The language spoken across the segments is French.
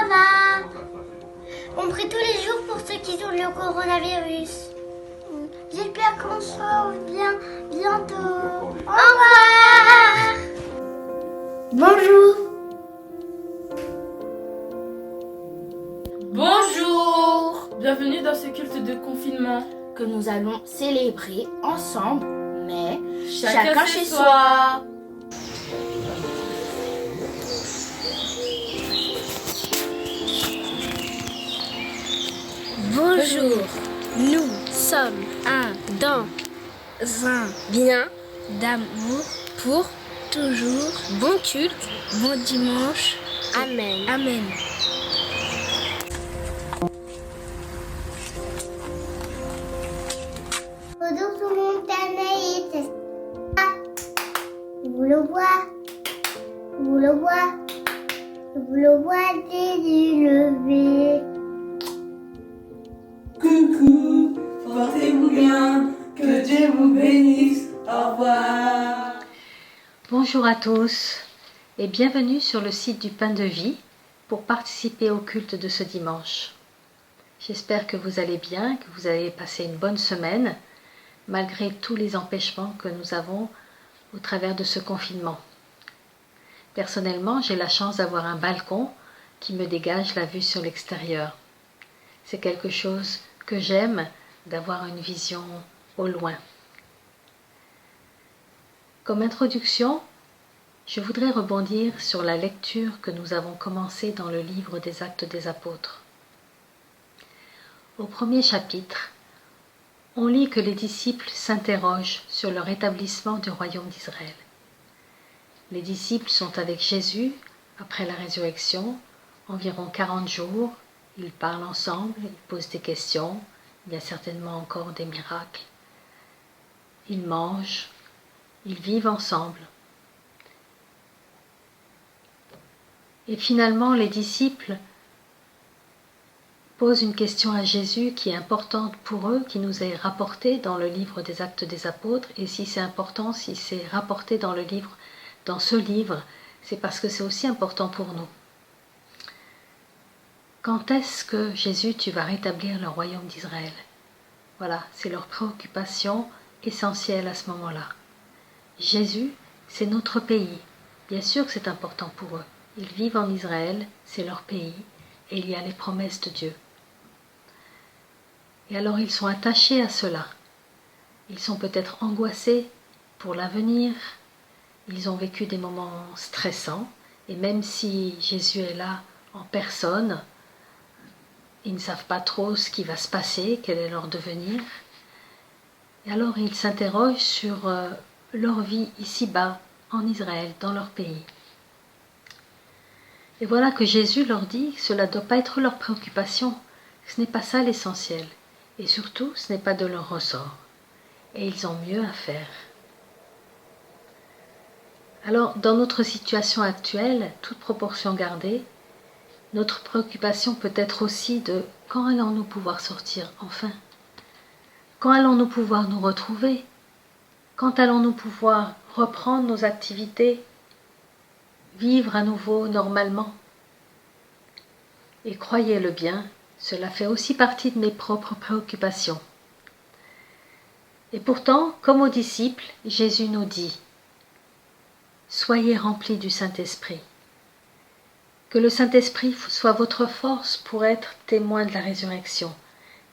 Corona. On prie tous les jours pour ceux qui ont le coronavirus. J'espère qu'on sort bien bientôt. Au revoir. Bonjour. Bonjour! Bienvenue dans ce culte de confinement que nous allons célébrer ensemble, mais chacun chez soi. Bonjour, nous sommes dans un bien d'amour pour toujours. Bon culte, bon dimanche. Amen. Amen. Bonjour tout le monde, Anaïs. Vous le voyez, vous le voyez, vous le voyez du lever. Coucou, portez-vous bien, que Dieu vous bénisse, au revoir. Bonjour à tous et bienvenue sur le site du Pain de Vie pour participer au culte de ce dimanche. J'espère que vous allez bien, que vous avez passé une bonne semaine malgré tous les empêchements que nous avons au travers de ce confinement. Personnellement, j'ai la chance d'avoir un balcon qui me dégage la vue sur l'extérieur. C'est quelque chose que j'aime, d'avoir une vision au loin. Comme introduction, je voudrais rebondir sur la lecture que nous avons commencée dans le livre des Actes des Apôtres. Au premier chapitre, on lit que les disciples s'interrogent sur le rétablissement du royaume d'Israël. Les disciples sont avec Jésus après la résurrection, environ 40 jours. Ils parlent ensemble, ils posent des questions, il y a certainement encore des miracles. Ils mangent, ils vivent ensemble. Et finalement, les disciples posent une question à Jésus qui est importante pour eux, qui nous est rapportée dans le livre des Actes des Apôtres. Et si c'est important, si c'est rapporté dans ce livre, c'est parce que c'est aussi important pour nous. Quand est-ce que, Jésus, tu vas rétablir le royaume d'Israël? Voilà, c'est leur préoccupation essentielle à ce moment-là. Jésus, c'est notre pays. Bien sûr que c'est important pour eux. Ils vivent en Israël, c'est leur pays, et il y a les promesses de Dieu. Et alors ils sont attachés à cela. Ils sont peut-être angoissés pour l'avenir. Ils ont vécu des moments stressants, et même si Jésus est là en personne, ils ne savent pas trop ce qui va se passer, quel est leur devenir. Et alors ils s'interrogent sur leur vie ici-bas, en Israël, dans leur pays. Et voilà que Jésus leur dit que cela ne doit pas être leur préoccupation, que ce n'est pas ça l'essentiel, et surtout ce n'est pas de leur ressort. Et ils ont mieux à faire. Alors, dans notre situation actuelle, toute proportion gardée, notre préoccupation peut être aussi de quand allons-nous pouvoir sortir enfin? Quand allons-nous pouvoir nous retrouver? Quand allons-nous pouvoir reprendre nos activités, vivre à nouveau normalement? Et croyez-le bien, cela fait aussi partie de mes propres préoccupations. Et pourtant, comme aux disciples, Jésus nous dit « Soyez remplis du Saint-Esprit ». Que le Saint-Esprit soit votre force pour être témoin de la résurrection,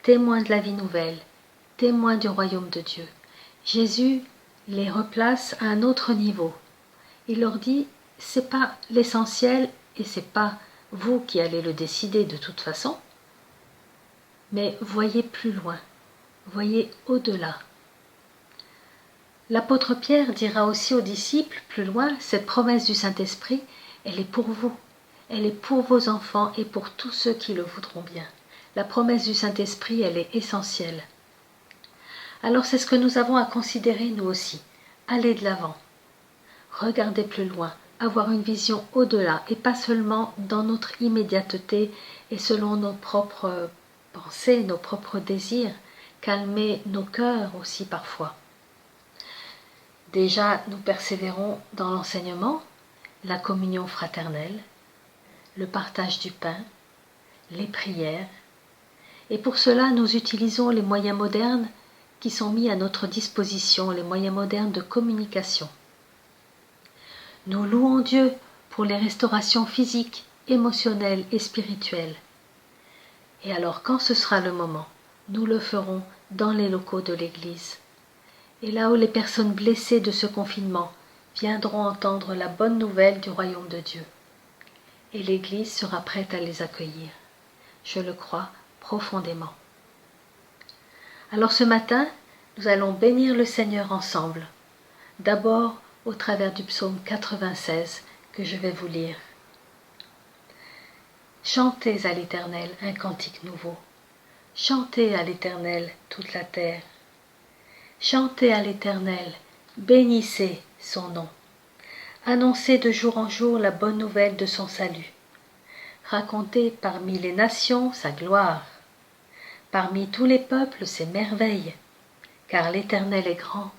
témoin de la vie nouvelle, témoin du royaume de Dieu. Jésus les replace à un autre niveau. Il leur dit, c'est pas l'essentiel et c'est pas vous qui allez le décider de toute façon, mais voyez plus loin, voyez au-delà. L'apôtre Pierre dira aussi aux disciples, plus loin, cette promesse du Saint-Esprit, elle est pour vous. Elle est pour vos enfants et pour tous ceux qui le voudront bien. La promesse du Saint-Esprit, elle est essentielle. Alors c'est ce que nous avons à considérer nous aussi. Aller de l'avant. Regarder plus loin. Avoir une vision au-delà et pas seulement dans notre immédiateté et selon nos propres pensées, nos propres désirs. Calmer nos cœurs aussi parfois. Déjà, nous persévérons dans l'enseignement, la communion fraternelle, le partage du pain, les prières. Et pour cela, nous utilisons les moyens modernes qui sont mis à notre disposition, les moyens modernes de communication. Nous louons Dieu pour les restaurations physiques, émotionnelles et spirituelles. Et alors, quand ce sera le moment, nous le ferons dans les locaux de l'Église. Et là où les personnes blessées de ce confinement viendront entendre la bonne nouvelle du royaume de Dieu. Et l'Église sera prête à les accueillir. Je le crois profondément. Alors ce matin, nous allons bénir le Seigneur ensemble. D'abord au travers du psaume 96 que je vais vous lire. Chantez à l'Éternel un cantique nouveau. Chantez à l'Éternel toute la terre. Chantez à l'Éternel, bénissez son nom. Annoncez de jour en jour la bonne nouvelle de son salut. Racontez parmi les nations sa gloire. Parmi tous les peuples ses merveilles. Car l'Éternel est grand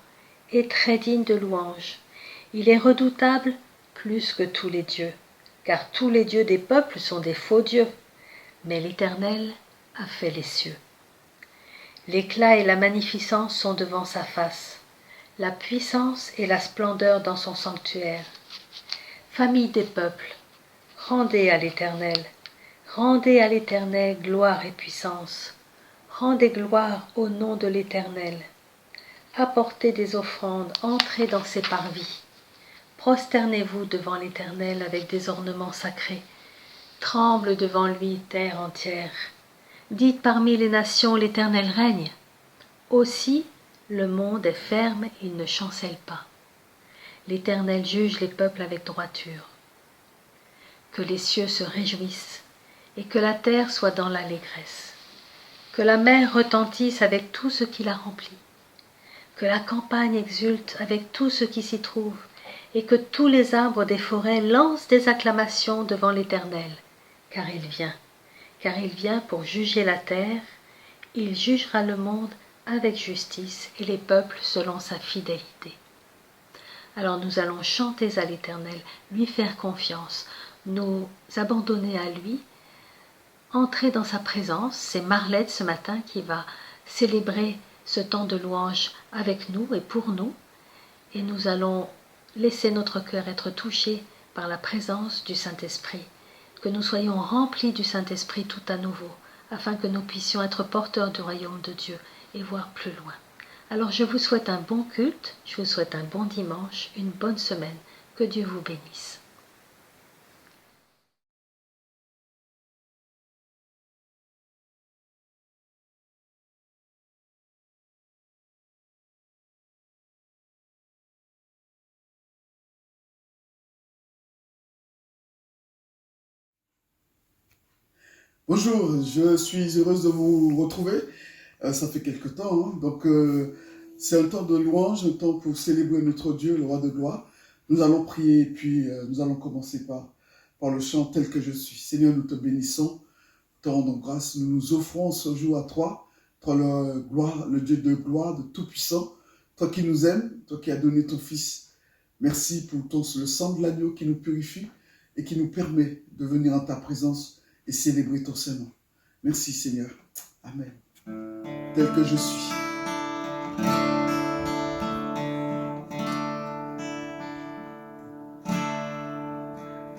et très digne de louange. Il est redoutable plus que tous les dieux. Car tous les dieux des peuples sont des faux dieux. Mais l'Éternel a fait les cieux. L'éclat et la magnificence sont devant sa face, la puissance et la splendeur dans son sanctuaire. Famille des peuples, rendez à l'Éternel gloire et puissance. Rendez gloire au nom de l'Éternel. Apportez des offrandes, entrez dans ses parvis. Prosternez-vous devant l'Éternel avec des ornements sacrés. Tremble devant lui terre entière. Dites parmi les nations, l'Éternel règne. Aussi, le monde est ferme, il ne chancelle pas. L'Éternel juge les peuples avec droiture. Que les cieux se réjouissent et que la terre soit dans l'allégresse. Que la mer retentisse avec tout ce qui la remplit. Que la campagne exulte avec tout ce qui s'y trouve et que tous les arbres des forêts lancent des acclamations devant l'Éternel, car il vient pour juger la terre, il jugera le monde avec justice et les peuples selon sa fidélité. Alors nous allons chanter à l'Éternel, lui faire confiance, nous abandonner à lui, entrer dans sa présence. C'est Marlette ce matin qui va célébrer ce temps de louange avec nous et pour nous, et nous allons laisser notre cœur être touché par la présence du Saint-Esprit. Que nous soyons remplis du Saint-Esprit tout à nouveau, afin que nous puissions être porteurs du royaume de Dieu et voir plus loin. Alors je vous souhaite un bon culte, je vous souhaite un bon dimanche, une bonne semaine. Que Dieu vous bénisse. Bonjour, je suis heureuse de vous retrouver. Ça fait quelque temps, hein. Donc c'est un temps de louange, un temps pour célébrer notre Dieu, le roi de gloire. Nous allons prier, puis nous allons commencer par le chant tel que je suis. Seigneur, nous te bénissons, te rendons grâce. Nous nous offrons ce jour à toi le Dieu de gloire, de tout-puissant, toi qui nous aimes, toi qui as donné ton Fils. Merci pour le sang de l'agneau qui nous purifie et qui nous permet de venir en ta présence et célébrer ton Saint-Nom. Merci Seigneur. Amen. Tel que je suis.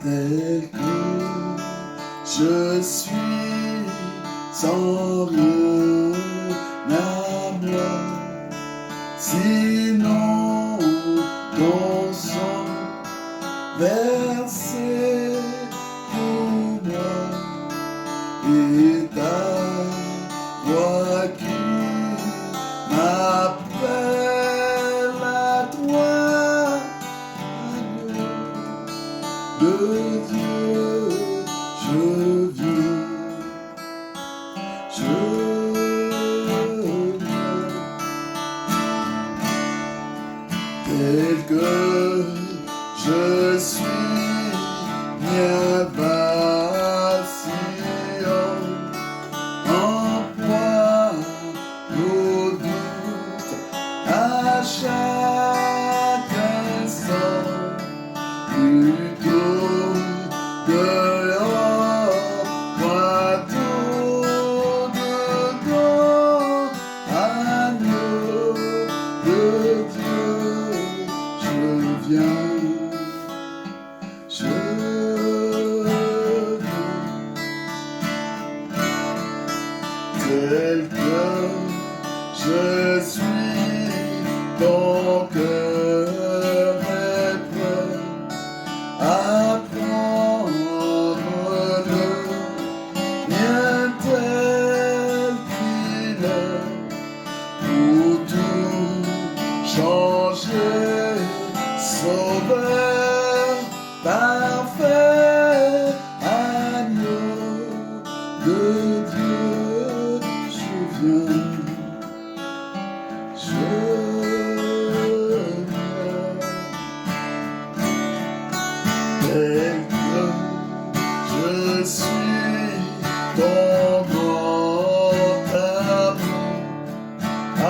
Tel que je suis, sans rien à moi, sinon ton sang versé pour moi. Et ta voix qui m'appelle à toi, agneau de Dieu, je viens, tel que je suis, bien vacillant, en moi nos doutes à chaque instant, plutôt de l'or, toi tout tel que je suis, ton cœur est prêt à prendre le mien tel qu'il est, pour tout changer, sauveur parfait, agneau de Dieu, je viens. Tel que je suis, ton grand amour à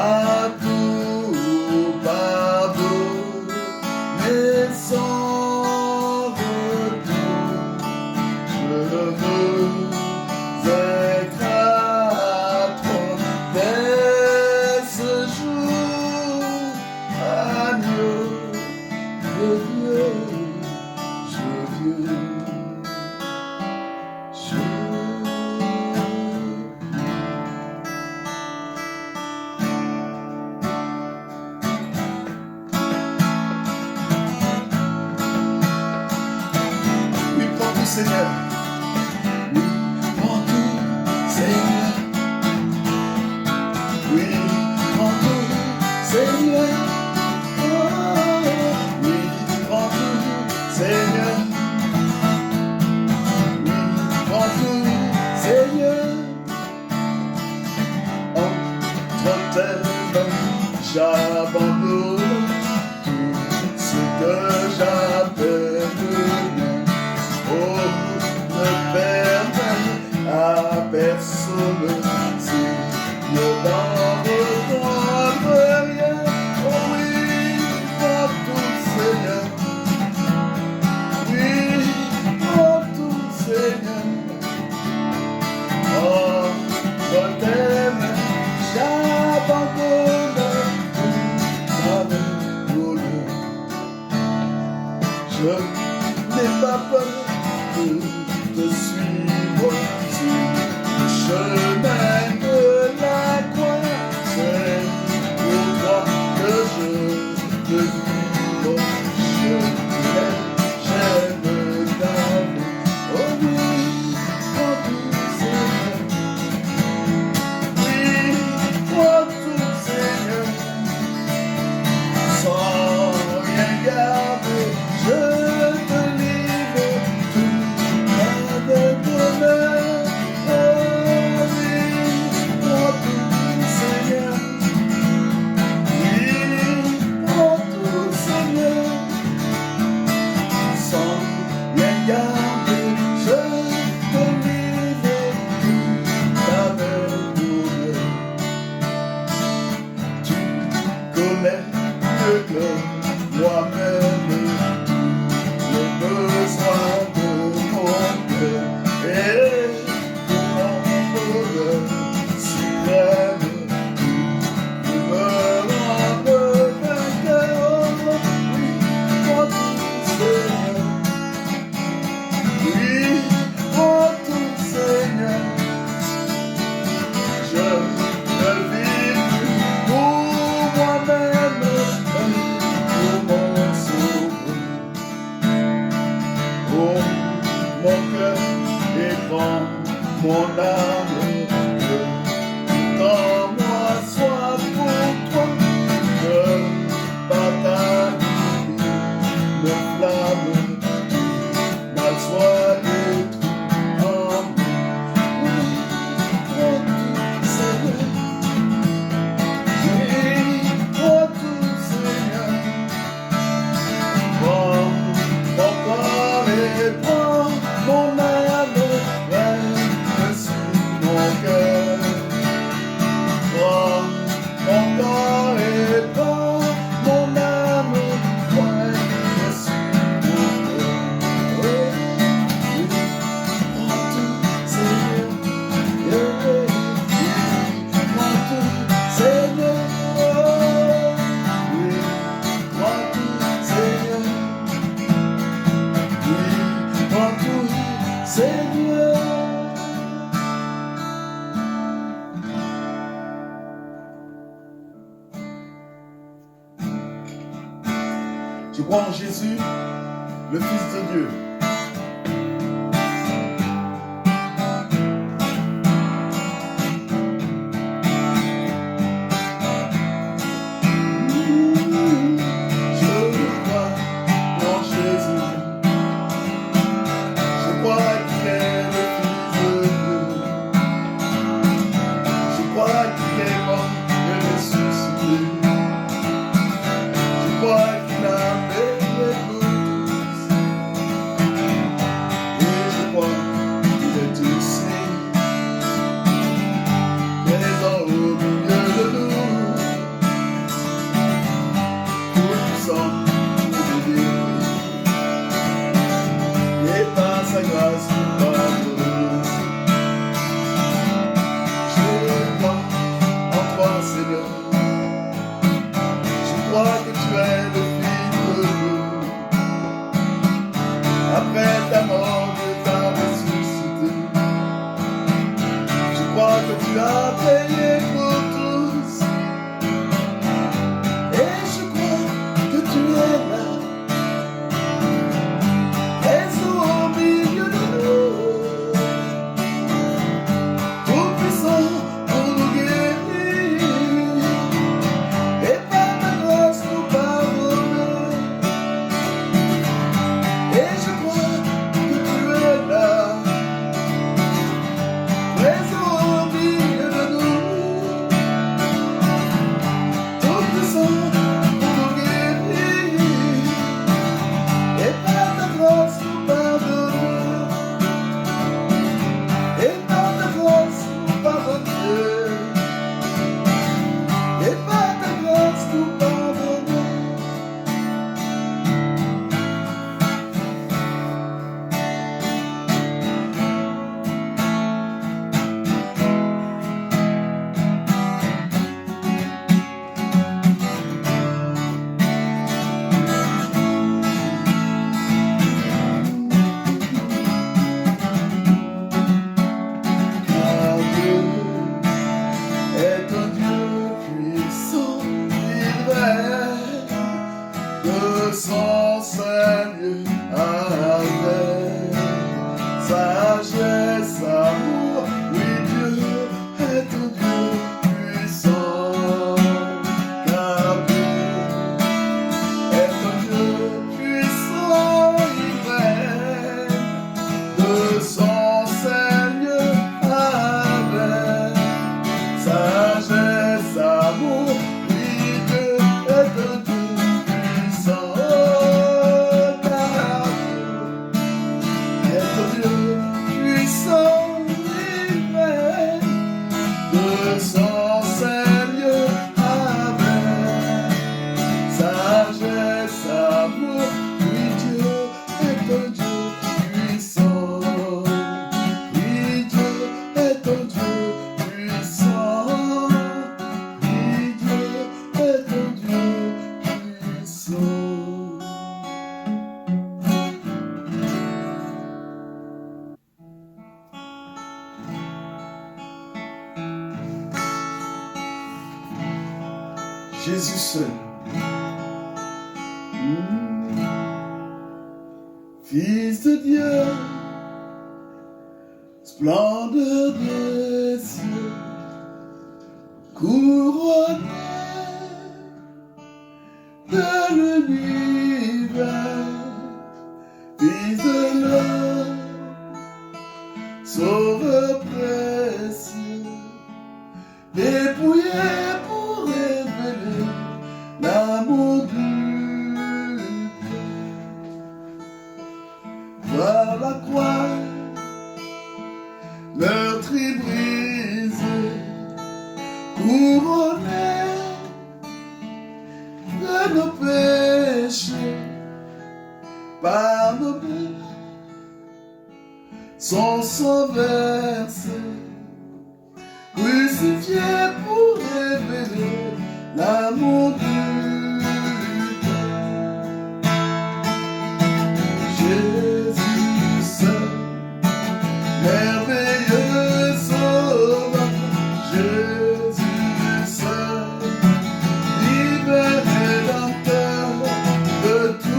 tout pardonner sans retour. Je veux être à toi dès ce jour, agneau de Dieu. Je viens. Oui, prends tout, Seigneur. Oui, prends tout, Seigneur. Oui, prends tout, Seigneur. Oh, oui, prends tout, Seigneur. Prends tout, Seigneur, entre tes mains, j'abandonne tout ce que j'appelle mien. Oh, ne permets à personne si je n'en reprendre rien. Oh oui, prends tout, Seigneur. Oui, prends tout, Seigneur. Oh, je t'aime, j'abandonne tout avec bonheur. Je n'ai pas peur de te suivre sur le chemin de la croix. C'est pour toi que je te vivre. Je t'aime, j'aime ta vie. Oh oui, prends tout, Seigneur. Oui, prends tout, Seigneur. Sans rien garder, je te livre tout avec bonheur. Oh oui, prends tout, Seigneur. Oui, prends tout, Seigneur. Sans rien garder, je te livre tout avec bonheur. Tu connais mieux que moi-même tout le besoin de mon cœur et pour mon bonheur suprême, tu me rends vainqueur. Oui, prends tout, Seigneur. Oui, prends tout, Seigneur. Je ne vis plus pour moi-même, pour mon sauveur. Oh, mon cœur et prends mon âme, que tout en moi soit pour toi, que par ta vie, me flamme, mal soit détruit en moi. Oui, prends tout, Seigneur. Oui, prends tout, Seigneur. Prends mon corps et prends mon âme, règne sur mon Je crois en Jésus, le Fils de Dieu. Jésus seul. Fils de Dieu, splendeur des cieux, couronné de l'univers, Fils de l'homme, sauveur précieux, dépouillé pour révéler l'amour du Père. Voir la croix, meurtri, brisé, couronné de nos péchés, par nos plaies, son sang versé, crucifié pour révéler l'amour du Père. Jésus seul, merveilleux sauveur, Jésus seul, libéré rédempteur de tout.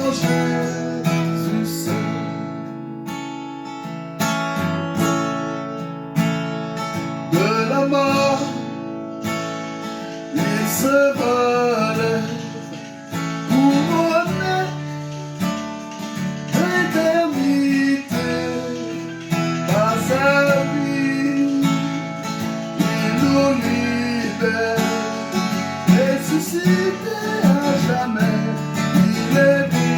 ton Jésus seul. De la mort, il se relève, couronné d'éternité. Par sa vie, il nous libère, ressuscité à jamais, il est vivant.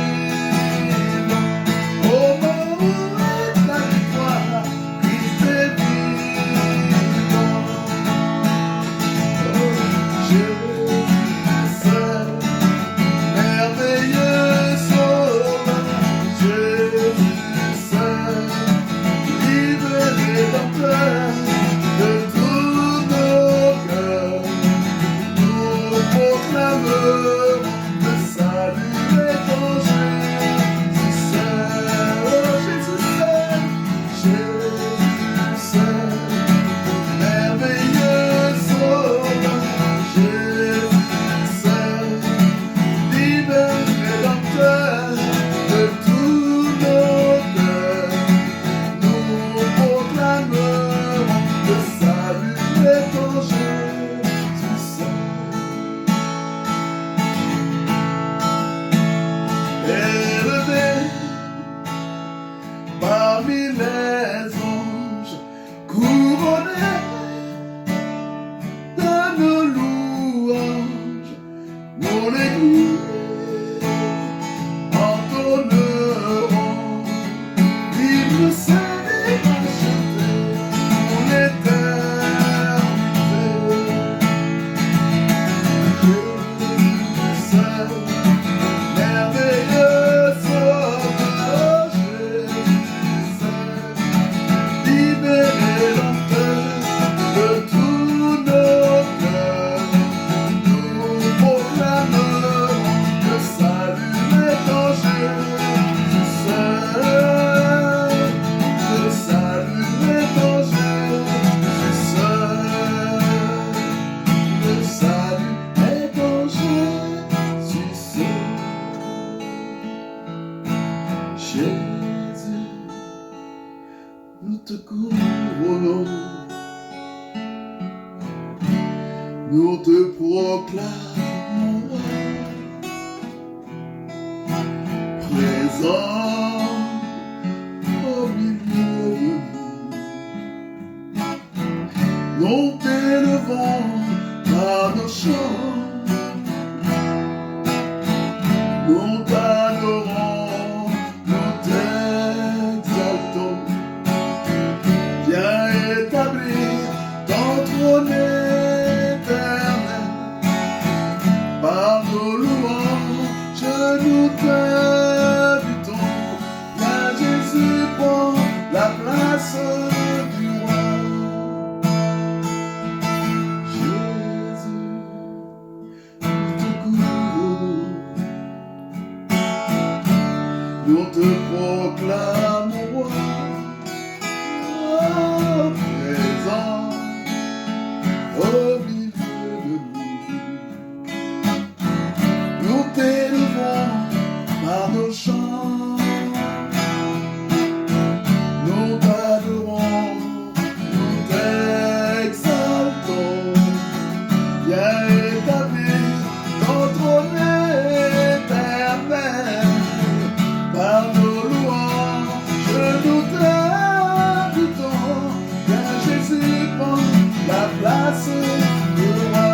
Au mort où est la victoire, Christ est vivant. Oh, Jésus seul, merveilleux sauveur, Jésus seul, libre rédempteur de tous nos cœurs. Nous proclamons le salut étranger. Jésus seul, oh Jésus seul, merveilleux sauveur, Jésus seul, libre rédempteur de tous nos cœurs. Nous proclamons le salut étranger. Jésus seul. Élevé parmi les anges, couronné de nos louanges, mon Église entonneront l'hymne saint et racheté, mon éternité. Jésus seul, merveilleux sauveur, Jésus seul, libéré rédempteur de tous nos cœurs. Nous proclamons le salut étranger. Jésus seul, le salut étranger. Jésus seul, le salut étranger. Jésus seul. Jésus, nous te couronnons, nous te proclamons présent au milieu de nous. Nous t'élevons par nos chants, nous t'adorons, nous t'exaltons. Viens établir ton trône éternel. Par nos louanges, nous t'invitons. Viens Jésus, prends la place du roi. Jésus, nous te couronnons, nous te proclamons roi. Présent au milieu de nous, nous t'élevons par nos chants, nous t'adorons, nous t'exaltons. Viens établir ton trône éternel. Par nos louanges, nous t'invitons. Viens Jésus, prends la place du roi.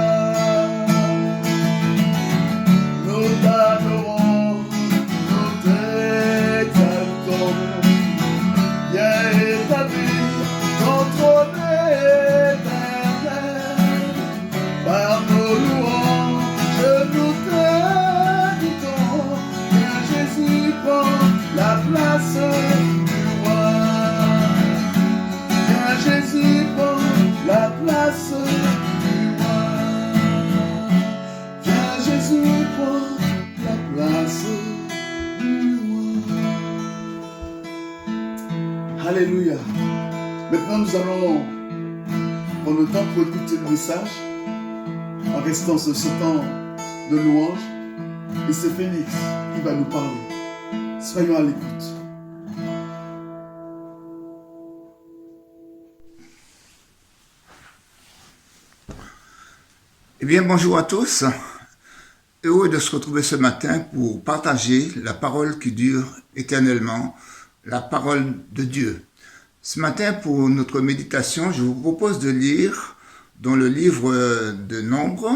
Nous t'adorons, nous t'exaltons. Viens établir ton trône éternel. Par nos louanges, nous t'invitons. Viens Jésus, prends la place du roi. Viens Jésus, prends la place du roi. Viens Jésus, prends la place du roi. Alléluia. Maintenant nous allons prendre le temps pour écouter le message en restant sur ce temps de louange. Et c'est Félix qui va nous parler. Soyons à l'écoute. Eh bien, bonjour à tous. Heureux de se retrouver ce matin pour partager la parole qui dure éternellement, la parole de Dieu. Ce matin, pour notre méditation, je vous propose de lire dans le livre de Nombres,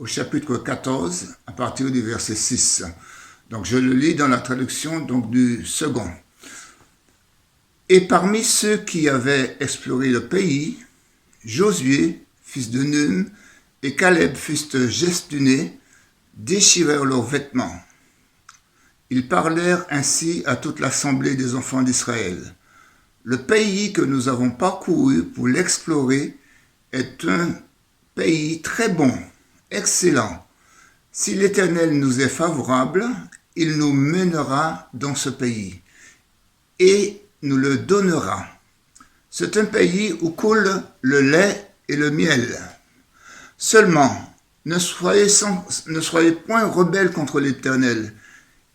au chapitre 14, à partir du verset 6. Donc, je le lis dans la traduction du second. Et parmi ceux qui avaient exploré le pays, Josué, fils de Nun, et Caleb, fils de Jephunnée, déchirèrent leurs vêtements. Ils parlèrent ainsi à toute l'assemblée des enfants d'Israël. Le pays que nous avons parcouru pour l'explorer est un pays très bon, excellent. Si l'Éternel nous est favorable, il nous mènera dans ce pays et nous le donnera. C'est un pays où coule le lait et le miel. Seulement, ne soyez point rebelles contre l'Éternel,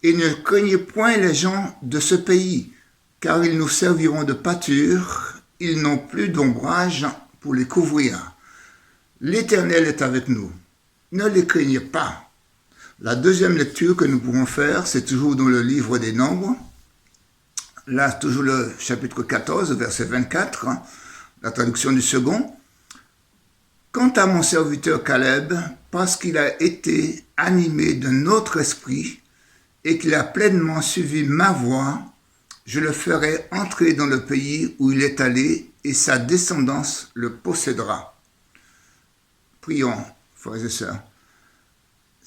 et ne craignez point les gens de ce pays, car ils nous serviront de pâture, ils n'ont plus d'ombrage pour les couvrir. L'Éternel est avec nous, ne les craignez pas. La deuxième lecture que nous pourrons faire, c'est toujours dans le livre des Nombres, là toujours le chapitre 14, verset 24, la traduction du second. Quant à mon serviteur Caleb, parce qu'il a été animé d'un autre esprit et qu'il a pleinement suivi ma voie, je le ferai entrer dans le pays où il est allé et sa descendance le possédera. Prions, frères et sœurs.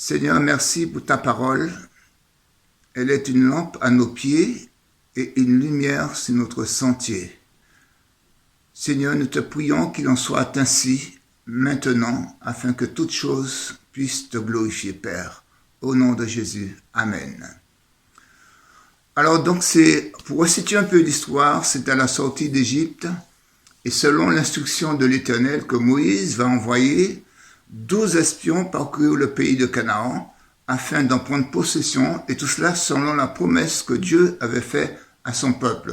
Seigneur, merci pour ta parole. Elle est une lampe à nos pieds et une lumière sur notre sentier. Seigneur, nous te prions qu'il en soit ainsi maintenant, afin que toute chose puisse te glorifier, Père. Au nom de Jésus. Amen. Alors donc, pour resituer un peu l'histoire, c'est à la sortie d'Égypte, et selon l'instruction de l'Éternel que Moïse va envoyer, 12 espions parcourir le pays de Canaan, afin d'en prendre possession, et tout cela selon la promesse que Dieu avait faite à son peuple.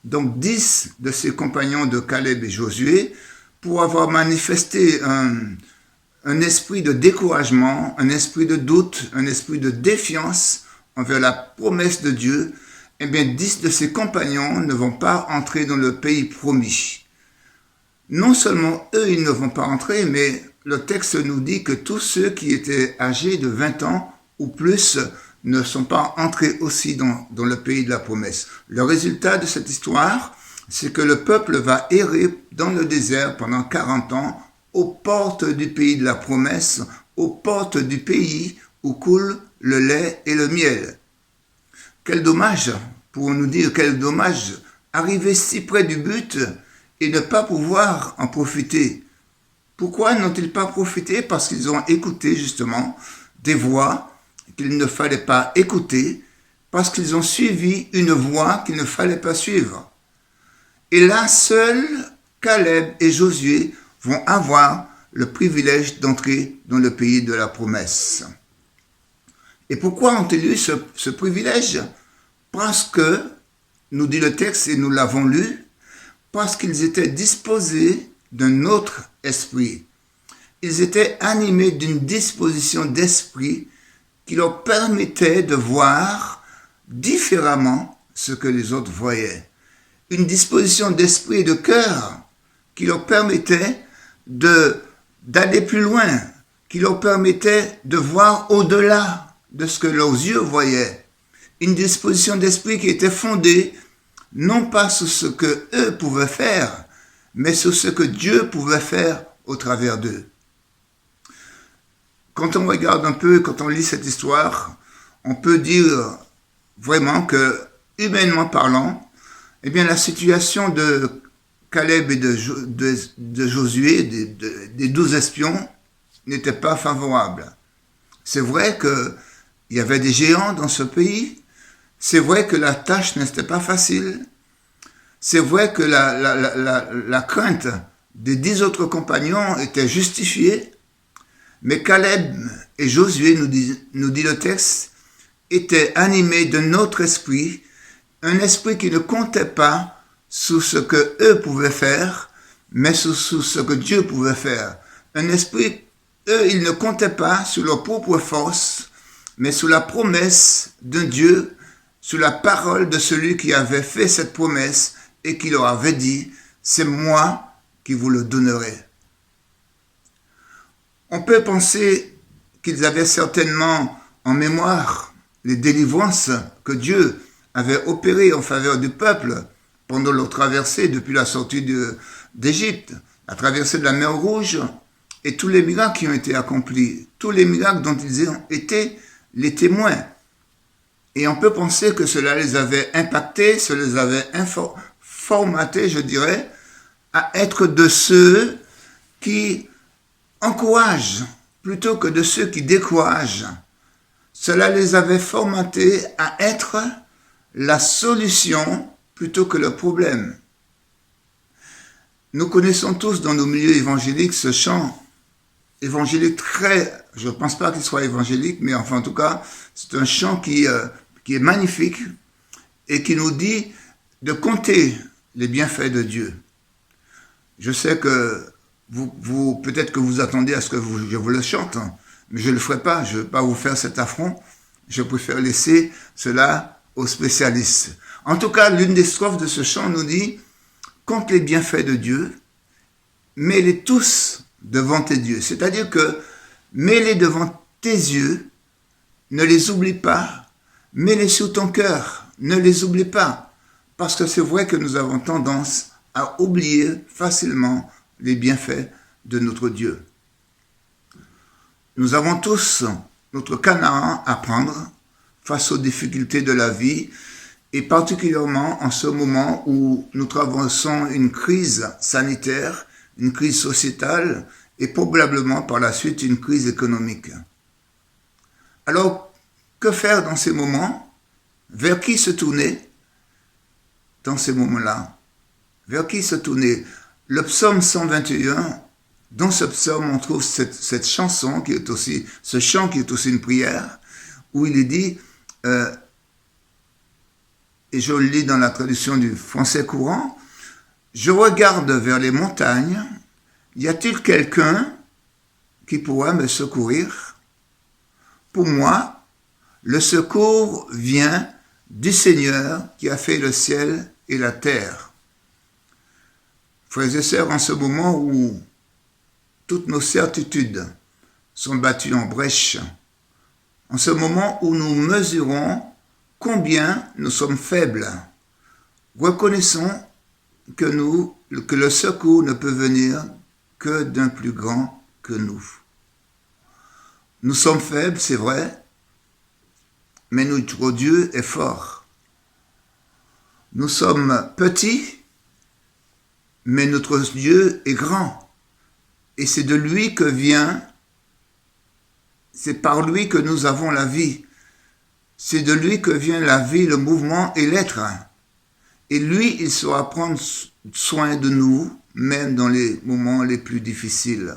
Donc 10 de ses compagnons de Caleb et Josué, pour avoir manifesté un esprit de découragement, un esprit de doute, un esprit de défiance envers la promesse de Dieu, eh bien 10 de ses compagnons ne vont pas entrer dans le pays promis. Non seulement eux, ils ne vont pas entrer, mais le texte nous dit que tous ceux qui étaient âgés de 20 ans ou plus ne sont pas entrés aussi dans le pays de la promesse. Le résultat de cette histoire, c'est que le peuple va errer dans le désert pendant 40 ans, aux portes du pays de la promesse, aux portes du pays où coule le lait et le miel. Quel dommage, pourrons-nous dire, quel dommage, arriver si près du but et ne pas pouvoir en profiter. Pourquoi n'ont-ils pas profité? Parce qu'ils ont écouté justement des voix qu'il ne fallait pas écouter, parce qu'ils ont suivi une voie qu'il ne fallait pas suivre. Et là, seuls Caleb et Josué vont avoir le privilège d'entrer dans le pays de la promesse. Et pourquoi ont-ils eu ce privilège? Parce que, nous dit le texte et nous l'avons lu, parce qu'ils étaient disposés d'un autre esprit. Ils étaient animés d'une disposition d'esprit qui leur permettait de voir différemment ce que les autres voyaient. Une disposition d'esprit et de cœur qui leur permettait d'aller plus loin, qui leur permettait de voir au-delà de ce que leurs yeux voyaient. Une disposition d'esprit qui était fondée non pas sur ce que eux pouvaient faire, mais sur ce que Dieu pouvait faire au travers d'eux. Quand on regarde un peu, quand on lit cette histoire, on peut dire vraiment que, humainement parlant, eh bien, la situation de Caleb et de Josué, des 12 espions, n'était pas favorable. C'est vrai qu'il y avait des géants dans ce pays. C'est vrai que la tâche n'était pas facile. C'est vrai que la crainte des 10 autres compagnons était justifiée. Mais Caleb et Josué, nous dit le texte, étaient animés d'un autre esprit, un esprit qui ne comptait pas sur ce que eux pouvaient faire, mais sur ce que Dieu pouvait faire. Un esprit, eux, ils ne comptaient pas sur leur propre force, mais sur la promesse d'un Dieu, sur la parole de celui qui avait fait cette promesse et qui leur avait dit, c'est moi qui vous le donnerai. On peut penser qu'ils avaient certainement en mémoire les délivrances que Dieu avait opérées en faveur du peuple pendant leur traversée depuis la sortie d'Égypte, la traversée de la mer Rouge et tous les miracles qui ont été accomplis, tous les miracles dont ils ont été les témoins. Et on peut penser que cela les avait impactés, cela les avait formatés, je dirais, à être de ceux qui encouragent plutôt que de ceux qui découragent. Cela les avait formatés à être la solution plutôt que le problème. Nous connaissons tous dans nos milieux évangéliques ce chant évangélique très, je ne pense pas qu'il soit évangélique, mais enfin en tout cas, c'est un chant qui est magnifique et qui nous dit de compter les bienfaits de Dieu. Je sais que vous peut-être que vous attendez à ce que je vous le chante, mais je ne le ferai pas, je ne vais pas vous faire cet affront, je préfère laisser cela aux spécialistes. En tout cas, l'une des strophes de ce chant nous dit « Compte les bienfaits de Dieu, mets-les tous devant tes yeux. » C'est-à-dire que mets-les devant tes yeux, ne les oublie pas, mets-les sur ton cœur, ne les oublie pas. Parce que c'est vrai que nous avons tendance à oublier facilement les bienfaits de notre Dieu. Nous avons tous notre Canaan à prendre face aux difficultés de la vie et particulièrement en ce moment où nous traversons une crise sanitaire, une crise sociétale et probablement par la suite une crise économique. Alors, que faire dans ces moments? Vers qui se tourner dans ces moments-là? Vers qui se tourner? Le psaume 121, dans ce psaume, on trouve cette chanson qui est aussi, ce chant qui est aussi une prière, où il est dit, et je le lis dans la traduction du français courant, « Je regarde vers les montagnes, y a-t-il quelqu'un qui pourra me secourir? Pour moi, le secours vient du Seigneur qui a fait le ciel et la terre. » Frères et sœurs, en ce moment où toutes nos certitudes sont battues en brèche, en ce moment où nous mesurons combien nous sommes faibles, reconnaissons que le secours ne peut venir que d'un plus grand que nous. Nous sommes faibles, c'est vrai, mais notre Dieu est fort. Nous sommes petits, mais notre Dieu est grand. Et c'est de lui que vient, c'est par lui que nous avons la vie. C'est de lui que vient la vie, le mouvement et l'être. Et lui, il saura prendre soin de nous, même dans les moments les plus difficiles.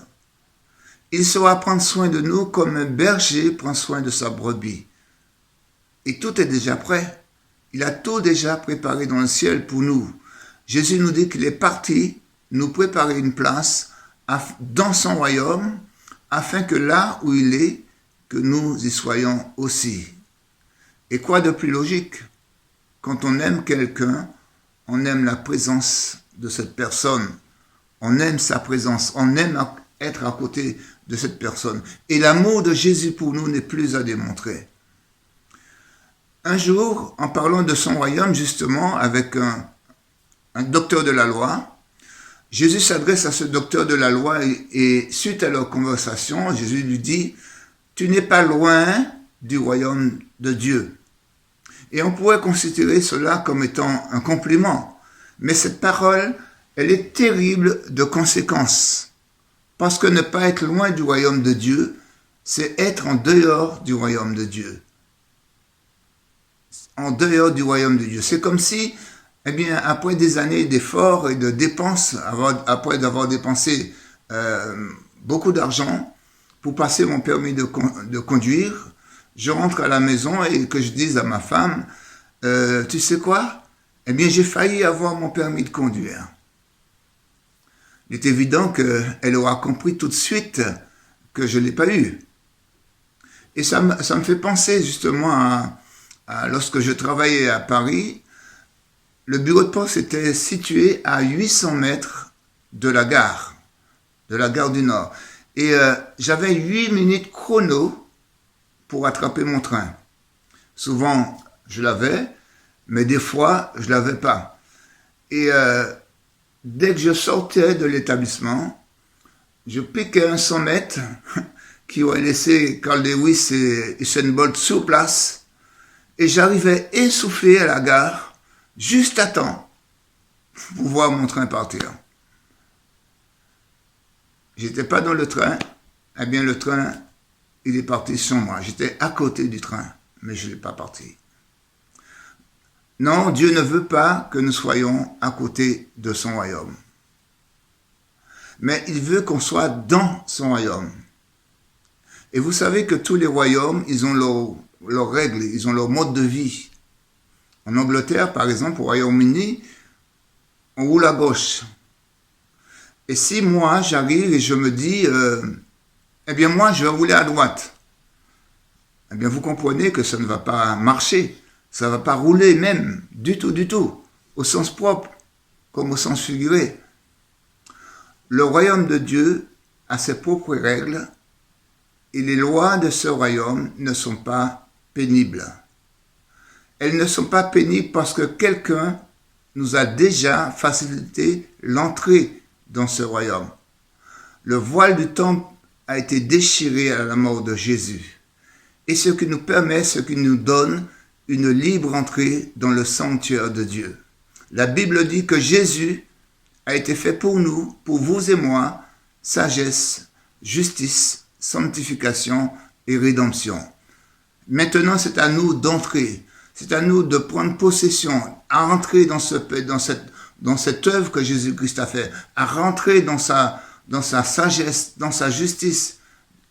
Il saura prendre soin de nous comme un berger prend soin de sa brebis. Et tout est déjà prêt. Il a tout déjà préparé dans le ciel pour nous. Jésus nous dit qu'il est parti nous préparer une place dans son royaume, afin que là où il est, que nous y soyons aussi. Et quoi de plus logique? Quand on aime quelqu'un, on aime la présence de cette personne. On aime sa présence. On aime être à côté de cette personne. Et l'amour de Jésus pour nous n'est plus à démontrer. Un jour, en parlant de son royaume, justement, avec un docteur de la loi, Jésus s'adresse à ce docteur de la loi et suite à leur conversation, Jésus lui dit « Tu n'es pas loin du royaume de Dieu ». Et on pourrait considérer cela comme étant un compliment. Mais cette parole, elle est terrible de conséquences. Parce que ne pas être loin du royaume de Dieu, c'est être en dehors du royaume de Dieu. En dehors du royaume de Dieu. C'est comme si, eh bien, après des années d'efforts et de dépenses, après d'avoir dépensé beaucoup d'argent pour passer mon permis de conduire, je rentre à la maison et que je dise à ma femme, tu sais quoi? Eh bien, j'ai failli avoir mon permis de conduire. Il est évident qu'elle aura compris tout de suite que je ne l'ai pas eu. Et ça me fait penser justement à lorsque je travaillais à Paris, le bureau de poste était situé à 800 mètres de la gare du Nord. Et j'avais 8 minutes chrono pour attraper mon train. Souvent, je l'avais, mais des fois, je l'avais pas. Et dès que je sortais de l'établissement, je piquais un 100 mètres qui aurait laissé Carl Lewis et Usain Bolt sur place, et j'arrivais essoufflé à la gare, juste à temps pour voir mon train partir. J'étais pas dans le train, eh bien le train, il est parti sans moi. J'étais à côté du train, mais je ne l'ai pas parti. Non, Dieu ne veut pas que nous soyons à côté de son royaume. Mais il veut qu'on soit dans son royaume. Et vous savez que tous les royaumes, ils ont leurs règles, ils ont leur mode de vie. En Angleterre, par exemple, au Royaume-Uni, on roule à gauche. Et si moi, j'arrive et je me dis, eh bien moi, je vais rouler à droite. Eh bien, vous comprenez que ça ne va pas marcher. Ça ne va pas rouler même, du tout, au sens propre, comme au sens figuré. Le royaume de Dieu a ses propres règles et les lois de ce royaume ne sont pas pénibles. Elles ne sont pas pénibles parce que quelqu'un nous a déjà facilité l'entrée dans ce royaume. Le voile du temple a été déchiré à la mort de Jésus. Et ce qui nous permet, ce qui nous donne une libre entrée dans le sanctuaire de Dieu. La Bible dit que Jésus a été fait pour nous, pour vous et moi, sagesse, justice, sanctification et rédemption. Maintenant, c'est à nous d'entrer, c'est à nous de prendre possession, à rentrer dans cette œuvre que Jésus-Christ a fait, à rentrer dans sa sagesse, dans sa justice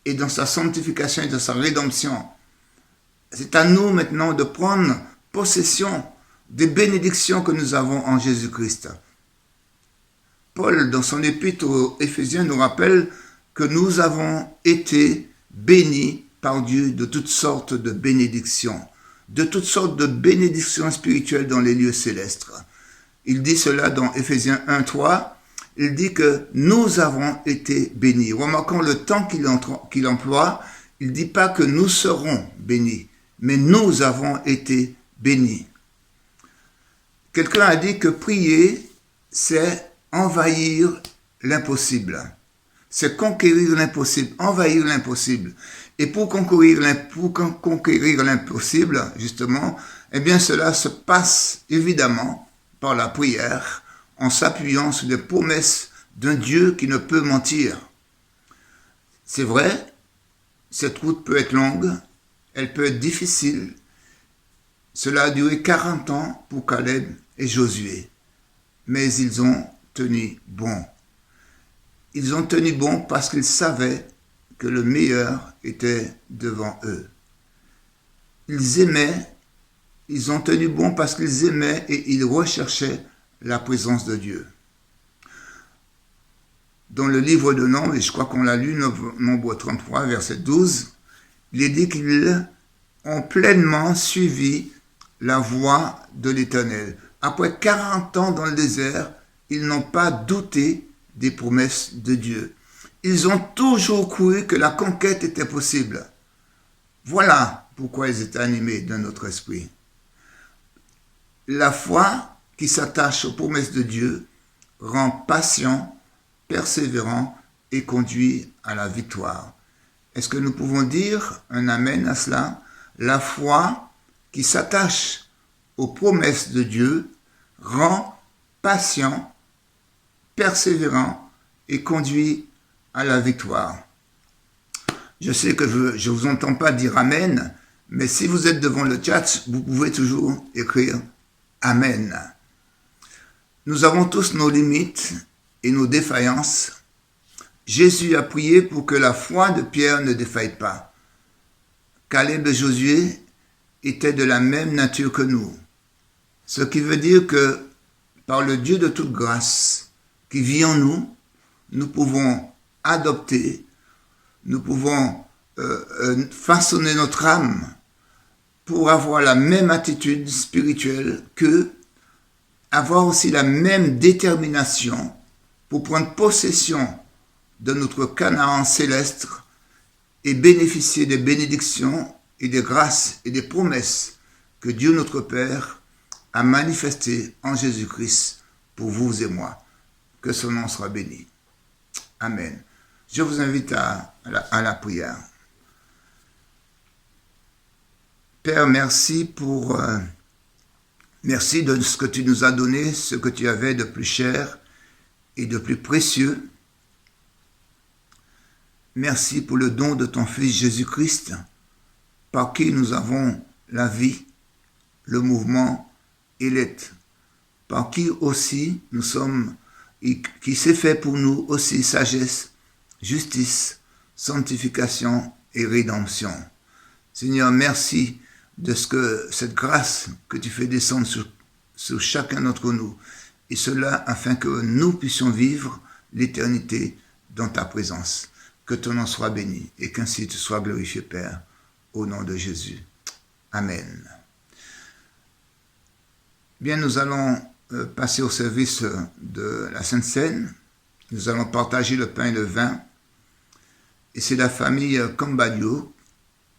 et dans sa sanctification et dans sa rédemption. C'est à nous maintenant de prendre possession des bénédictions que nous avons en Jésus-Christ. Paul, dans son épître aux Éphésiens, nous rappelle que nous avons été bénis par Dieu de toutes sortes de bénédictions spirituelles dans les lieux célestes. Il dit cela dans Éphésiens 1:3, il dit que nous avons été bénis. Remarquons le temps qu'il emploie, il ne dit pas que nous serons bénis, mais nous avons été bénis. Quelqu'un a dit que prier, c'est envahir l'impossible. C'est conquérir l'impossible, envahir l'impossible. Et pour conquérir l'impossible, justement, eh bien cela se passe évidemment par la prière, en s'appuyant sur les promesses d'un Dieu qui ne peut mentir. C'est vrai, cette route peut être longue, elle peut être difficile. Cela a duré 40 ans pour Caleb et Josué, mais ils ont tenu bon. Ils ont tenu bon parce qu'ils savaient que le meilleur était devant eux. Ils ont tenu bon parce qu'ils aimaient et ils recherchaient la présence de Dieu. Dans le livre de Nombres, et je crois qu'on l'a lu, Nombre 33, verset 12, il est dit qu'ils ont pleinement suivi la voie de l'Éternel. Après 40 ans dans le désert, ils n'ont pas douté des promesses de Dieu. Ils ont toujours cru que la conquête était possible. Voilà pourquoi ils étaient animés d'un autre esprit. La foi qui s'attache aux promesses de Dieu rend patient, persévérant et conduit à la victoire. Est-ce que nous pouvons dire un amen à cela? La foi qui s'attache aux promesses de Dieu rend patient, persévérant et conduit à la victoire. Je sais que je ne vous entends pas dire amen, mais si vous êtes devant le chat, vous pouvez toujours écrire amen. Nous avons tous nos limites et nos défaillances. Jésus a prié pour que la foi de Pierre ne défaille pas. Caleb et Josué étaient de la même nature que nous. Ce qui veut dire que par le Dieu de toute grâce qui vit en nous, nous pouvons adopter, nous pouvons façonner notre âme pour avoir la même attitude spirituelle qu'eux, avoir aussi la même détermination pour prendre possession de notre Canaan céleste et bénéficier des bénédictions et des grâces et des promesses que Dieu notre Père a manifestées en Jésus-Christ pour vous et moi. Que son nom soit béni. Amen. Je vous invite à la prière. Père, merci merci de ce que tu nous as donné, ce que tu avais de plus cher et de plus précieux. Merci pour le don de ton Fils Jésus-Christ, par qui nous avons la vie, le mouvement et l'être, par qui aussi nous sommes, qui s'est fait pour nous aussi sagesse, justice, sanctification et rédemption. Seigneur, merci de cette grâce que tu fais descendre sur chacun d'entre nous, et cela afin que nous puissions vivre l'éternité dans ta présence. Que ton nom soit béni et qu'ainsi tu sois glorifié, Père, au nom de Jésus. Amen. Bien, nous allons passer au service de la Sainte Seine. Nous allons partager le pain et le vin. Et c'est la famille Cambadio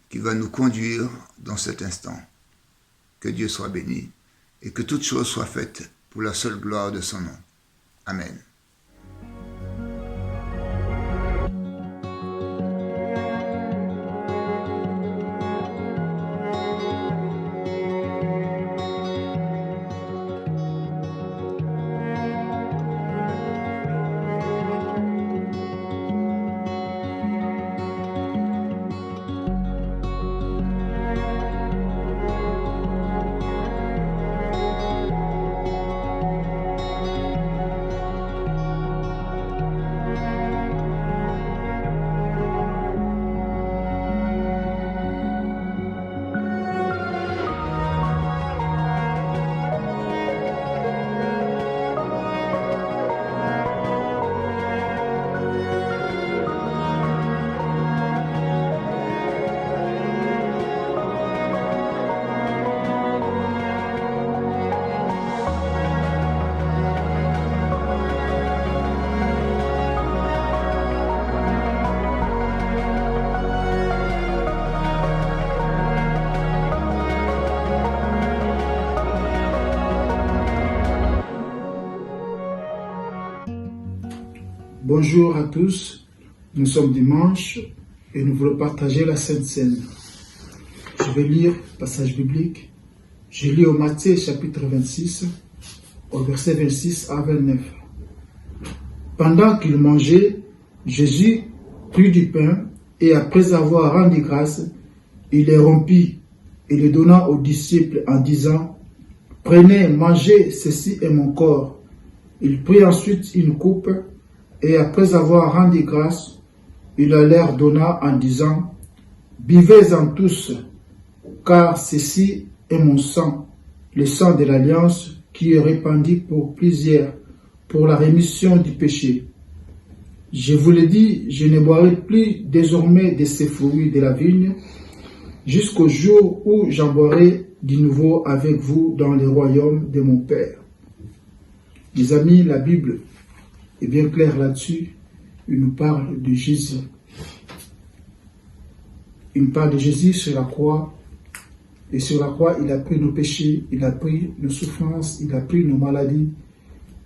qui va nous conduire dans cet instant. Que Dieu soit béni et que toutes choses soient faites pour la seule gloire de son nom. Amen. Bonjour à tous, nous sommes dimanche et nous voulons partager la Sainte Seine. Je vais lire le passage biblique. Je lis au Matthieu chapitre 26, au verset 26 à 29. Pendant qu'il mangeait, Jésus prit du pain et après avoir rendu grâce, il les rompit et les donna aux disciples en disant : Prenez, mangez, ceci est mon corps. Il prit ensuite une coupe et après avoir rendu grâce, il la leur donna en disant : Buvez-en tous, car ceci est mon sang, le sang de l'alliance qui est répandu pour plusieurs, pour la rémission du péché. Je vous le dis, je ne boirai plus désormais de ces fruits de la vigne, jusqu'au jour où j'en boirai de nouveau avec vous dans le royaume de mon Père. Mes amis, la Bible est bien claire là-dessus. Il nous parle de Jésus. Il nous parle de Jésus sur la croix. Et sur la croix, il a pris nos péchés, il a pris nos souffrances, il a pris nos maladies,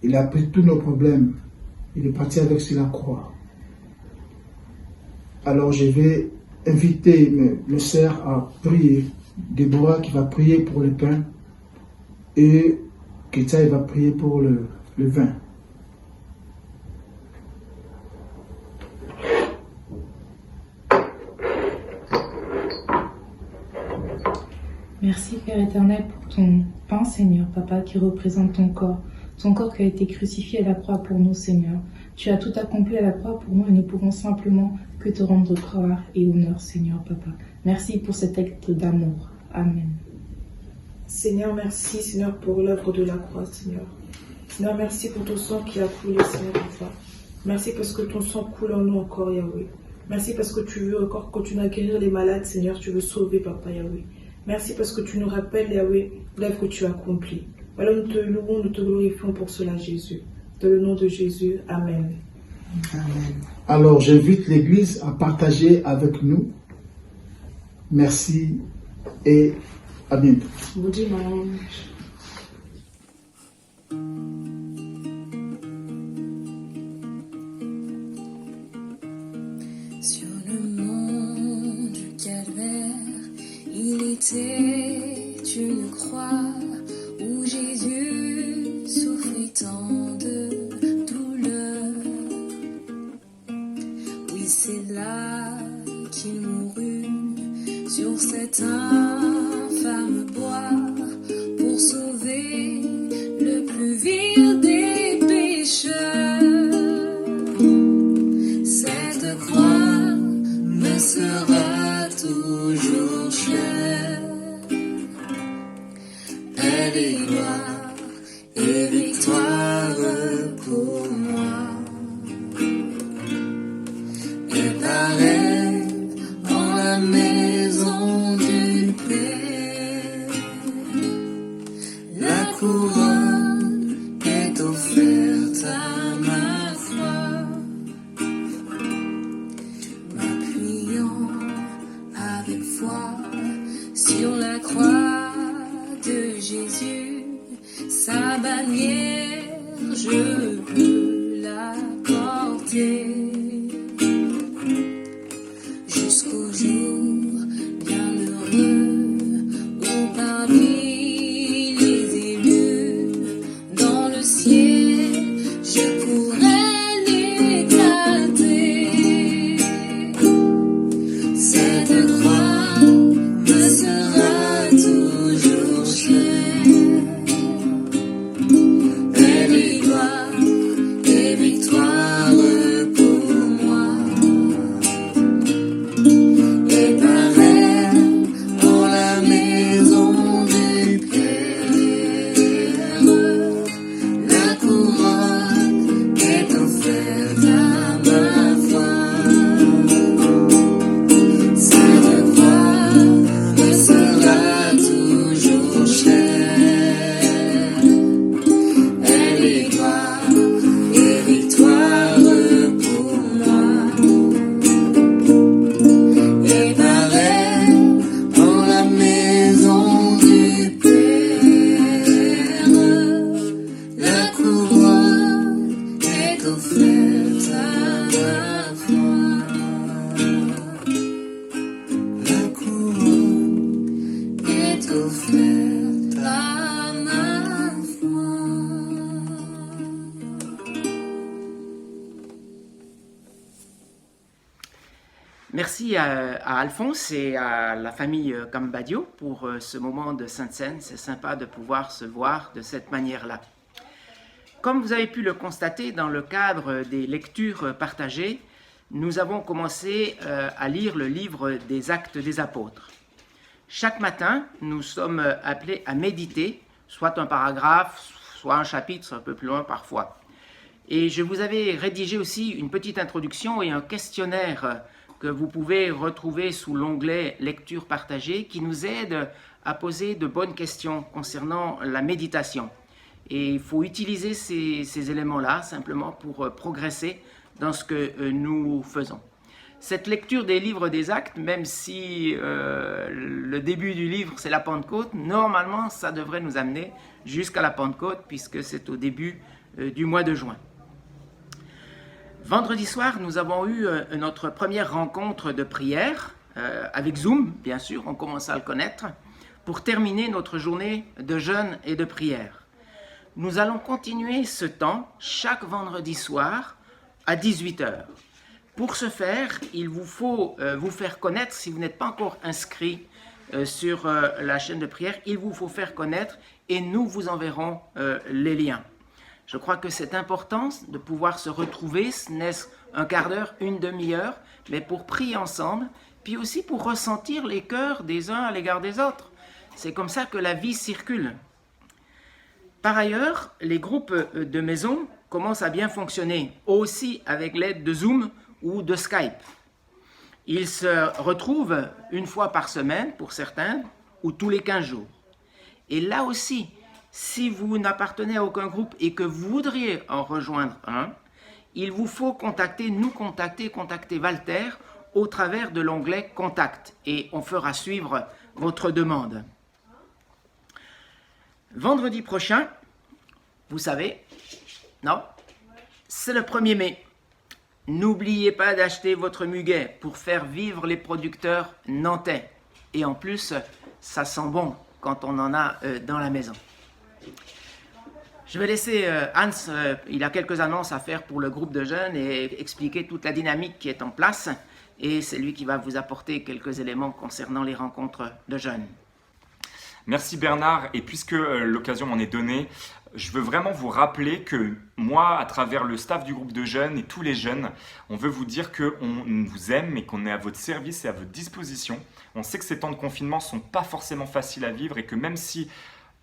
il a pris tous nos problèmes. Il est parti avec sur la croix. Alors je vais inviter mes sœurs à prier. Déborah qui va prier pour le pain et Ketia va prier pour le vin. Merci Père éternel pour ton pain, Seigneur, Papa, qui représente ton corps qui a été crucifié à la croix pour nous, Seigneur. Tu as tout accompli à la croix pour nous et nous pouvons simplement que te rendre gloire et honneur, Seigneur, Papa. Merci pour cet acte d'amour. Amen. Seigneur, merci, Seigneur, pour l'œuvre de la croix, Seigneur. Seigneur, merci pour ton sang qui a coulé, Seigneur, Papa. Merci parce que ton sang coule en nous encore, Yahweh. Merci parce que tu veux encore continuer à guérir les malades, Seigneur. Tu veux sauver, Papa, Yahweh. Merci parce que tu nous rappelles, Yahweh, l'œuvre que tu as accomplie. Voilà, nous te louons, nous te glorifions pour cela, Jésus. Dans le nom de Jésus, Amen. Amen. Alors, j'invite l'Église à partager avec nous. Merci et à bientôt. Bon dimanche. Sur le mont du Calvaire, il était une croix où Jésus souffrit tant de douleur. Oui, c'est là qu'il mourut sur cet infâme bois pour sauver le plus vil des pécheurs. Cette croix me sera toujours chère. Elle est gloire et victoire pour moi. Et par elle, en la maison du Père, la couronne est offerte à ma foi. M'appuyant avec foi sur la croix de Jésus, sa bannière, je peux la porter jusqu'au jour bienheureux où parmi les élus dans le ciel je pourrai l'éclater. Cette croix me sera toujours chère. Elle est gloire et victoire pour moi. Et par elle, en la maison du Père, la couronne est offerte à ma foi. Cette croix me sera toujours chère. Elle est gloire et victoire pour moi. Et par elle, en la maison du Père, la couronne est offerte à ma foi. La couronne est offerte à ma foi. Merci à Alphonse et à la famille Cambadio pour ce moment de Sainte Seine. C'est sympa de pouvoir se voir de cette manière-là. Comme vous avez pu le constater dans le cadre des lectures partagées, nous avons commencé à lire le livre des Actes des Apôtres. Chaque matin, nous sommes appelés à méditer, soit un paragraphe, soit un chapitre, un peu plus loin parfois. Et je vous avais rédigé aussi une petite introduction et un questionnaire que vous pouvez retrouver sous l'onglet « Lecture partagée » qui nous aide à poser de bonnes questions concernant la méditation. Et il faut utiliser ces éléments-là simplement pour progresser dans ce que nous faisons. Cette lecture des livres des Actes, même si le début du livre c'est la Pentecôte, normalement ça devrait nous amener jusqu'à la Pentecôte puisque c'est au début du mois de juin. Vendredi soir, nous avons eu notre première rencontre de prière avec Zoom, bien sûr, on commence à le connaître, pour terminer notre journée de jeûne et de prière. Nous allons continuer ce temps chaque vendredi soir à 18h. Pour ce faire, il vous faut vous faire connaître, si vous n'êtes pas encore inscrit sur la chaîne de prière, il vous faut faire connaître et nous vous enverrons les liens. Je crois que c'est important de pouvoir se retrouver, ce n'est un quart d'heure, une demi-heure, mais pour prier ensemble puis aussi pour ressentir les cœurs des uns à l'égard des autres. C'est comme ça que la vie circule. Par ailleurs, les groupes de maison commencent à bien fonctionner, aussi avec l'aide de Zoom ou de Skype. Ils se retrouvent une fois par semaine pour certains, ou tous les 15 jours. Et là aussi, si vous n'appartenez à aucun groupe et que vous voudriez en rejoindre un, il vous faut contacter Walter au travers de l'onglet « Contact » et on fera suivre votre demande. Vendredi prochain, vous savez, non, c'est le 1er mai. N'oubliez pas d'acheter votre muguet pour faire vivre les producteurs nantais. Et en plus, ça sent bon quand on en a dans la maison. Je vais laisser Hans, il a quelques annonces à faire pour le groupe de jeunes et expliquer toute la dynamique qui est en place. Et c'est lui qui va vous apporter quelques éléments concernant les rencontres de jeunes. Merci Bernard, et puisque l'occasion m'en est donnée, je veux vraiment vous rappeler que moi, à travers le staff du groupe de jeunes et tous les jeunes, on veut vous dire qu'on vous aime et qu'on est à votre service et à votre disposition. On sait que ces temps de confinement ne sont pas forcément faciles à vivre et que même si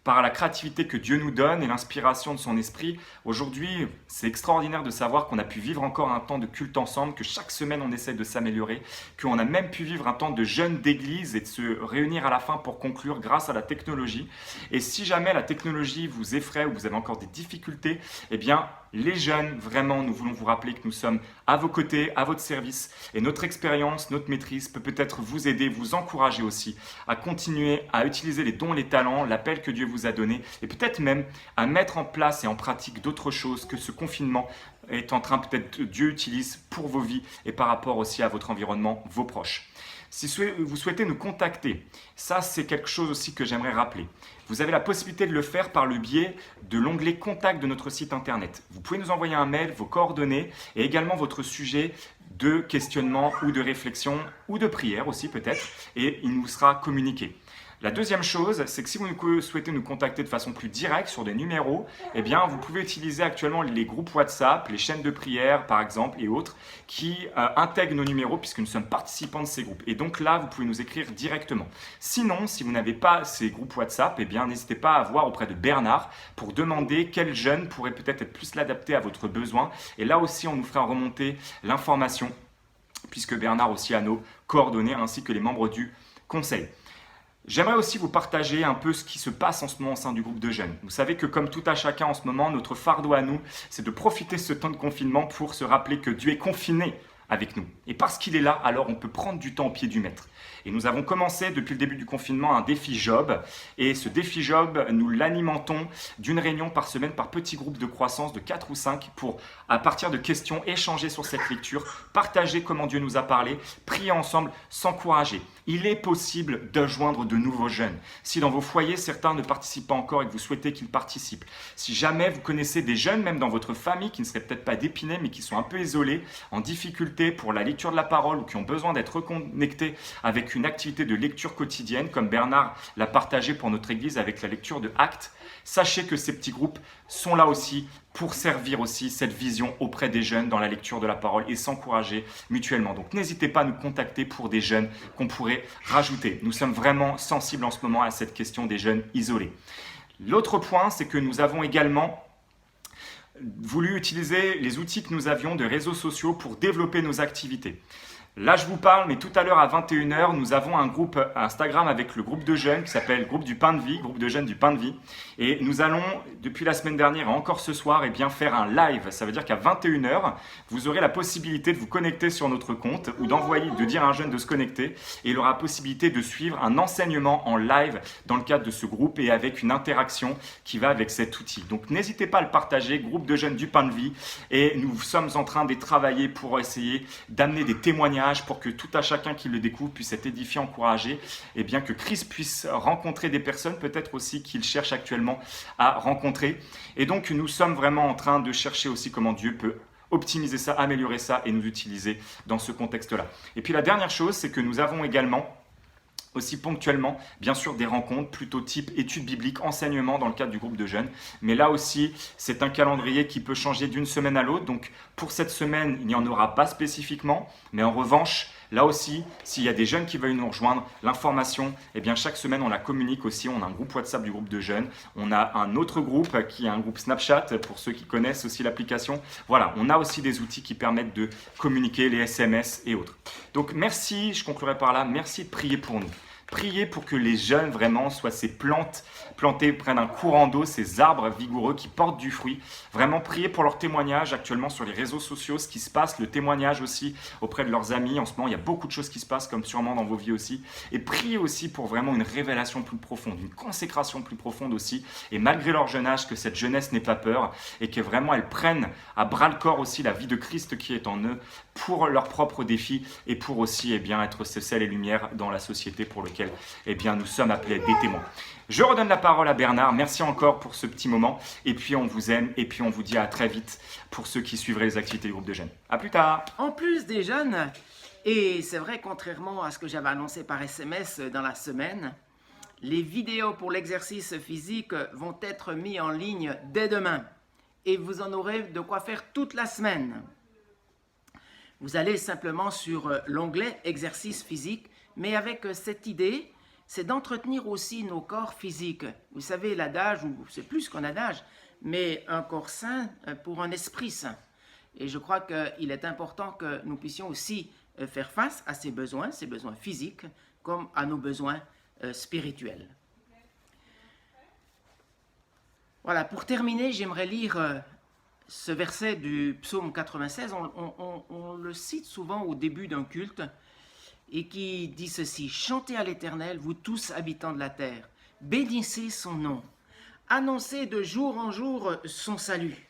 par la créativité que Dieu nous donne et l'inspiration de son esprit, aujourd'hui, c'est extraordinaire de savoir qu'on a pu vivre encore un temps de culte ensemble, que chaque semaine on essaie de s'améliorer, qu'on a même pu vivre un temps de jeûne d'église et de se réunir à la fin pour conclure grâce à la technologie. Et si jamais la technologie vous effraie ou vous avez encore des difficultés, eh bien, les jeunes, vraiment, nous voulons vous rappeler que nous sommes à vos côtés, à votre service. Et notre expérience, notre maîtrise peut peut-être vous aider, vous encourager aussi à continuer à utiliser les dons, les talents, l'appel que Dieu vous a donné et peut-être même à mettre en place et en pratique d'autres choses que ce confinement est en train peut-être Dieu utilise pour vos vies et par rapport aussi à votre environnement, vos proches. Si vous souhaitez nous contacter, ça c'est quelque chose aussi que j'aimerais rappeler. Vous avez la possibilité de le faire par le biais de l'onglet « Contact » de notre site internet. Vous pouvez nous envoyer un mail, vos coordonnées et également votre sujet de questionnement ou de réflexion ou de prière aussi peut-être et il nous sera communiqué. La deuxième chose, c'est que si vous souhaitez nous contacter de façon plus directe sur des numéros, eh bien, vous pouvez utiliser actuellement les groupes WhatsApp, les chaînes de prière par exemple et autres qui intègrent nos numéros puisque nous sommes participants de ces groupes. Et donc là, vous pouvez nous écrire directement. Sinon, si vous n'avez pas ces groupes WhatsApp, eh bien, n'hésitez pas à voir auprès de Bernard pour demander quel jeune pourrait peut-être être plus l'adapter à votre besoin. Et là aussi, on nous fera remonter l'information puisque Bernard aussi a nos coordonnées ainsi que les membres du conseil. J'aimerais aussi vous partager un peu ce qui se passe en ce moment au sein du groupe de jeunes. Vous savez que comme tout à chacun en ce moment, notre fardeau à nous, c'est de profiter de ce temps de confinement pour se rappeler que Dieu est confiné avec nous. Et parce qu'il est là, alors on peut prendre du temps au pied du maître. Et nous avons commencé depuis le début du confinement un défi Job. Et ce défi Job, nous l'alimentons d'une réunion par semaine par petits groupes de croissance de 4 ou 5 pour, à partir de questions, échanger sur cette lecture, partager comment Dieu nous a parlé, prier ensemble, s'encourager. Il est possible de joindre de nouveaux jeunes. Si dans vos foyers, certains ne participent pas encore et que vous souhaitez qu'ils participent. Si jamais vous connaissez des jeunes, même dans votre famille, qui ne seraient peut-être pas d'Épinay, mais qui sont un peu isolés, en difficulté pour la lecture de la parole ou qui ont besoin d'être reconnectés avec une activité de lecture quotidienne, comme Bernard l'a partagé pour notre église avec la lecture de Actes, sachez que ces petits groupes sont là aussi pour servir aussi cette vision auprès des jeunes dans la lecture de la parole et s'encourager mutuellement. Donc n'hésitez pas à nous contacter pour des jeunes qu'on pourrait rajouter. Nous sommes vraiment sensibles en ce moment à cette question des jeunes isolés. L'autre point, c'est que nous avons également voulu utiliser les outils que nous avions de réseaux sociaux pour développer nos activités. Là, je vous parle, mais tout à l'heure à 21h, nous avons un groupe Instagram avec le groupe de jeunes qui s'appelle Groupe du Pain de Vie, groupe de jeunes du Pain de Vie. Et nous allons, depuis la semaine dernière et encore ce soir, eh bien, faire un live. Ça veut dire qu'à 21h, vous aurez la possibilité de vous connecter sur notre compte ou de dire à un jeune de se connecter. Et il aura la possibilité de suivre un enseignement en live dans le cadre de ce groupe et avec une interaction qui va avec cet outil. Donc, n'hésitez pas à le partager, groupe de jeunes du Pain de Vie. Et nous sommes en train de travailler pour essayer d'amener des témoignages pour que tout à chacun qui le découvre puisse être édifié, encouragé et bien que Christ puisse rencontrer des personnes peut-être aussi qu'il cherche actuellement à rencontrer. Et donc nous sommes vraiment en train de chercher aussi comment Dieu peut optimiser ça, améliorer ça et nous utiliser dans ce contexte-là. Et puis la dernière chose, c'est que nous avons également aussi ponctuellement, bien sûr, des rencontres plutôt type études bibliques, enseignement dans le cadre du groupe de jeunes. Mais là aussi, c'est un calendrier qui peut changer d'une semaine à l'autre. Donc, pour cette semaine, il n'y en aura pas spécifiquement. Mais en revanche, Là aussi, s'il y a des jeunes qui veulent nous rejoindre, l'information, eh bien chaque semaine on la communique aussi. On a un groupe WhatsApp du groupe de jeunes. On a un autre groupe qui est un groupe Snapchat pour ceux qui connaissent aussi l'application. Voilà, on a aussi des outils qui permettent de communiquer, les SMS et autres. Donc merci, je conclurai par là, merci de prier pour nous. Priez pour que les jeunes vraiment soient ces plantes plantées près d'un courant d'eau, ces arbres vigoureux qui portent du fruit. Vraiment priez pour leur témoignage actuellement sur les réseaux sociaux, ce qui se passe, le témoignage aussi auprès de leurs amis. En ce moment, il y a beaucoup de choses qui se passent, comme sûrement dans vos vies aussi. Et priez aussi pour vraiment une révélation plus profonde, une consécration plus profonde aussi. Et malgré leur jeune âge, que cette jeunesse n'ait pas peur et que vraiment elles prennent à bras le corps aussi la vie de Christ qui est en eux pour leurs propres défis et pour aussi être ce sel et lumière dans la société pour lequel nous sommes appelés à être des témoins. Je redonne la parole à Bernard. Merci encore pour ce petit moment. Et puis on vous aime et puis on vous dit à très vite pour ceux qui suivraient les activités du groupe de jeunes. À plus tard. En plus des jeunes, et c'est vrai, contrairement à ce que j'avais annoncé par SMS dans la semaine, les vidéos pour l'exercice physique vont être mis en ligne dès demain. Et vous en aurez de quoi faire toute la semaine. Vous allez simplement sur l'onglet exercice physique, mais avec cette idée, c'est d'entretenir aussi nos corps physiques. Vous savez, l'adage, ou c'est plus qu'un adage, mais un corps sain pour un esprit sain. Et je crois qu'il est important que nous puissions aussi faire face à ces besoins physiques, comme à nos besoins spirituels. Voilà, pour terminer, j'aimerais lire ce verset du psaume 96. On le cite souvent au début d'un culte, et qui dit ceci: « Chantez à l'Éternel, vous tous habitants de la terre, bénissez son nom, annoncez de jour en jour son salut,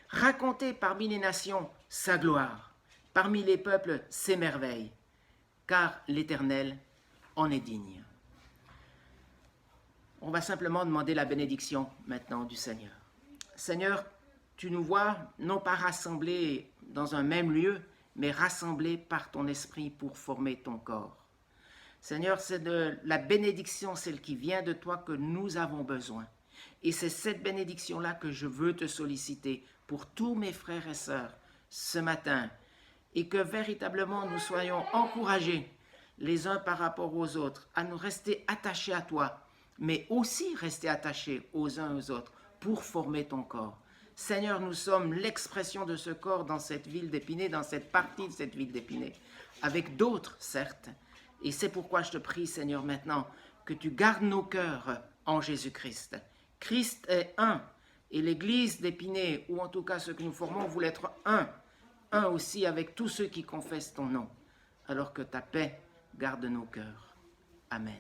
racontez parmi les nations sa gloire, parmi les peuples ses merveilles, car l'Éternel en est digne. » On va simplement demander la bénédiction maintenant du Seigneur. Seigneur, tu nous vois non pas rassemblés dans un même lieu, mais rassemblés par ton esprit pour former ton corps. Seigneur, c'est de la bénédiction, celle qui vient de toi, que nous avons besoin. Et c'est cette bénédiction-là que je veux te solliciter pour tous mes frères et sœurs ce matin, et que véritablement nous soyons encouragés les uns par rapport aux autres à nous rester attachés à toi, mais aussi rester attachés aux uns aux autres pour former ton corps. Seigneur, nous sommes l'expression de ce corps dans cette ville d'Épinay, dans cette partie de cette ville d'Épinay, avec d'autres, certes. Et c'est pourquoi je te prie, Seigneur, maintenant, que tu gardes nos cœurs en Jésus-Christ. Christ est un, et l'Église d'Épinay, ou en tout cas ceux que nous formons, voulent être un aussi avec tous ceux qui confessent ton nom, alors que ta paix garde nos cœurs. Amen.